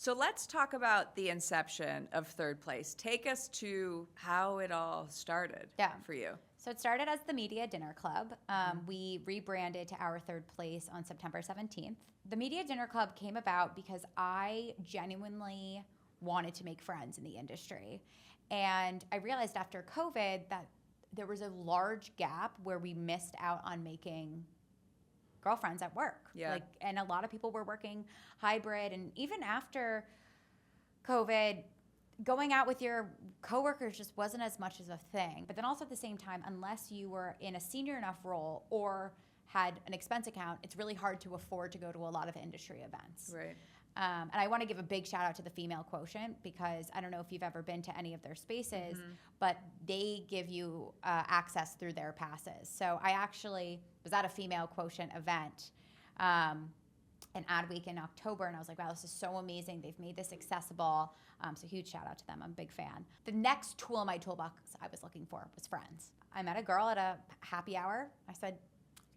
So let's talk about the inception of Third Place. Take us to how it all started for you. So it started as the Media Dinner Club. We rebranded to Our Third Place on September 17th. The Media Dinner Club came about because I genuinely wanted to make friends in the industry. And I realized after COVID that there was a large gap where we missed out on making girlfriends at work. And a lot of people were working hybrid. And even after COVID, going out with your coworkers just wasn't as much as a thing. But then also at the same time, unless you were in a senior enough role or had an expense account, it's really hard to afford to go to a lot of industry events. Right. And I want to give a big shout out to the Female Quotient, because I don't know if you've ever been to any of their spaces, but they give you access through their passes. So I actually was at a Female Quotient event, an ad week in October, and I was like, wow, this is so amazing. They've made this accessible. So huge shout out to them. I'm a big fan. The next tool in my toolbox I was looking for was friends. I met a girl at a happy hour. I said,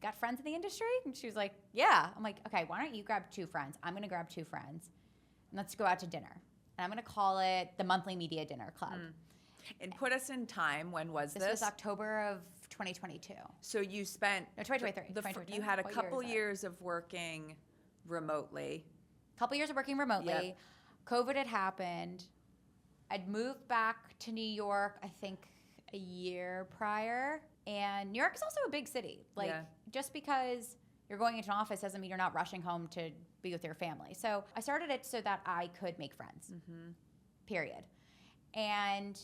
got friends in the industry? And she was like, yeah. I'm like, okay, why don't you grab 2 friends? I'm going to grab 2 friends. And let's go out to dinner. And I'm going to call it the Monthly Media Dinner Club. And put us in time. When was this? This was October of 2022. So you spent... No, 2023. You had a couple years of working remotely. Couple years of working remotely. Yep. COVID had happened. I'd moved back to New York, I think, a year prior. And New York is also a big city. Just because you're going into an office doesn't mean you're not rushing home to be with your family. So I started it so that I could make friends, period. And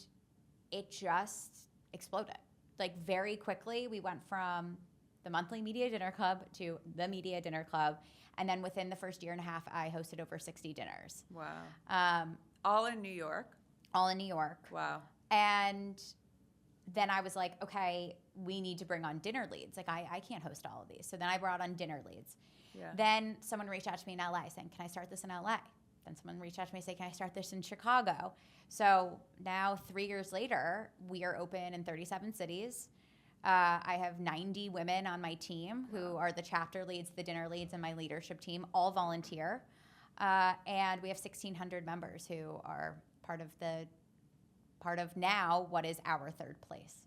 it just exploded. Very quickly, we went from the Monthly Media Dinner Club to the Media Dinner Club. And then within the first year and a half, I hosted over 60 dinners. Wow. All in New York? All in New York. Wow. And then I was like, okay, we need to bring on dinner leads. I can't host all of these. So then I brought on dinner leads. Yeah. Then someone reached out to me in LA saying, can I start this in LA? Then someone reached out to me saying, can I start this in Chicago? So now 3 years later, we are open in 37 cities. I have 90 women on my team who are the chapter leads, the dinner leads, and my leadership team, all volunteer. And we have 1,600 members who are part of now what is Our Third Place.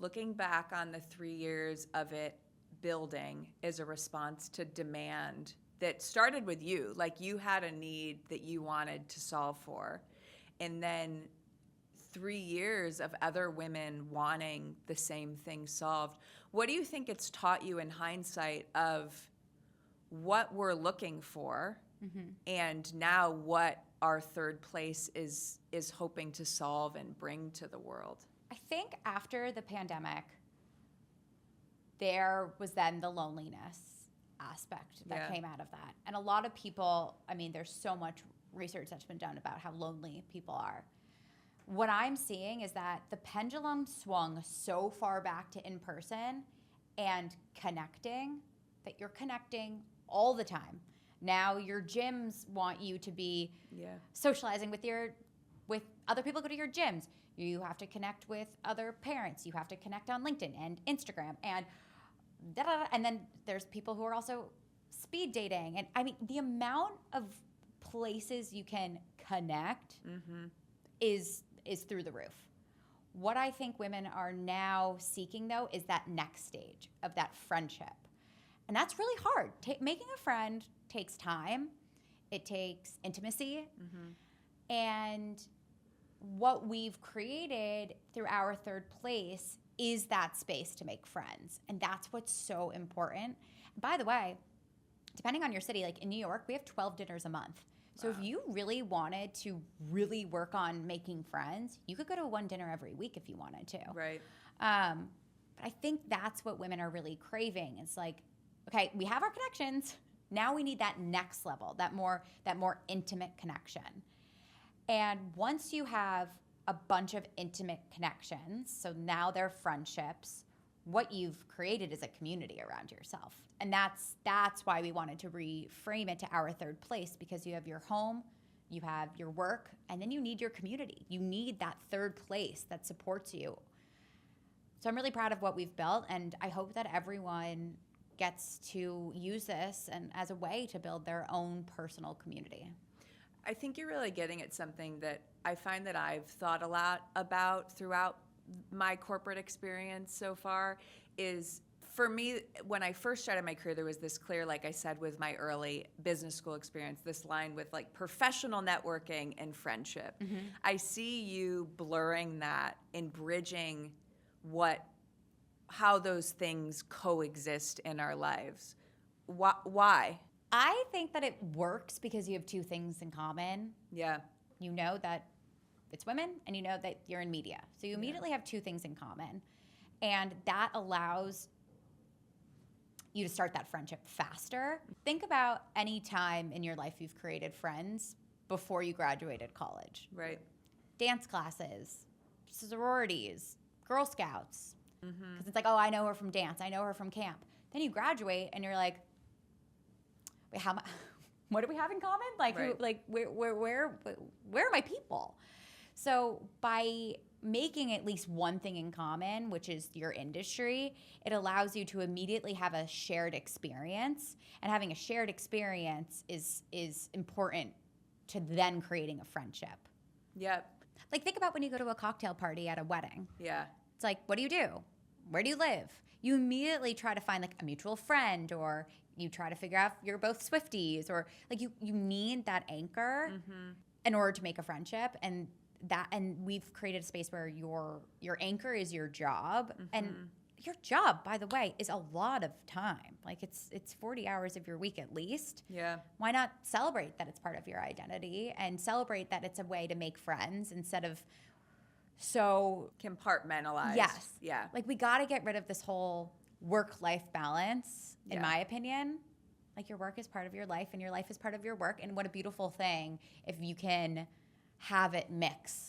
Looking back on the 3 years of it building as a response to demand that started with you, you had a need that you wanted to solve for, and then 3 years of other women wanting the same thing solved. What do you think it's taught you in hindsight of what we're looking for and now what Our Third Place is hoping to solve and bring to the world? I think after the pandemic, there was then the loneliness aspect that came out of that. And a lot of people, there's so much research that's been done about how lonely people are. What I'm seeing is that the pendulum swung so far back to in-person and connecting that you're connecting all the time. Now your gyms want you to be socializing with other people who go to your gyms. You have to connect with other parents. You have to connect on LinkedIn and Instagram and and then there's people who are also speed dating. And the amount of places you can connect is through the roof. What I think women are now seeking, though, is that next stage of that friendship. And that's really hard. Making a friend takes time. It takes intimacy. And what we've created through Our Third Place is that space to make friends. And that's what's so important. By the way, depending on your city, in New York, we have 12 dinners a month. So if you really wanted to really work on making friends, you could go to 1 dinner every week if you wanted to. Right. But I think that's what women are really craving. It's okay, we have our connections. Now we need that next level, that more intimate connection. And once you have a bunch of intimate connections, so now they're friendships, what you've created is a community around yourself. And that's why we wanted to reframe it to Our Third Place, because you have your home, you have your work, and then you need your community. You need that third place that supports you. So I'm really proud of what we've built, and I hope that everyone gets to use this and as a way to build their own personal community. I think you're really getting at something that I find that I've thought a lot about throughout my corporate experience so far is, for me, when I first started my career, there was this clear, like I said, with my early business school experience, this line with like professional networking and friendship. I see you blurring that and bridging how those things coexist in our lives. Why? I think that it works because you have two things in common. Yeah. You know that it's women and you know that you're in media. So you immediately have two things in common. And that allows you to start that friendship faster. Think about any time in your life you've created friends before you graduated college. Right. Dance classes, sororities, Girl Scouts. Because it's like, oh, I know her from dance. I know her from camp. Then you graduate and you're like, wait, what do we have in common? Like, right. where are my people? So by making at least one thing in common, which is your industry, it allows you to immediately have a shared experience. And having a shared experience is important to then creating a friendship. Yep. Like, think about when you go to a cocktail party at a wedding. Yeah. It's like, what do you do? Where do you live? You immediately try to find like a mutual friend, or you try to figure out if you're both Swifties, or like you need that anchor in order to make a friendship. And we've created a space where your anchor is your job. And your job, by the way, is a lot of time. Like it's 40 hours of your week at least. Yeah. Why not celebrate that it's part of your identity and celebrate that it's a way to make friends instead of so compartmentalized? Yes. Yeah. Like we got to get rid of this whole work-life balance, in my opinion. Like your work is part of your life and your life is part of your work. And what a beautiful thing if you can have it mix.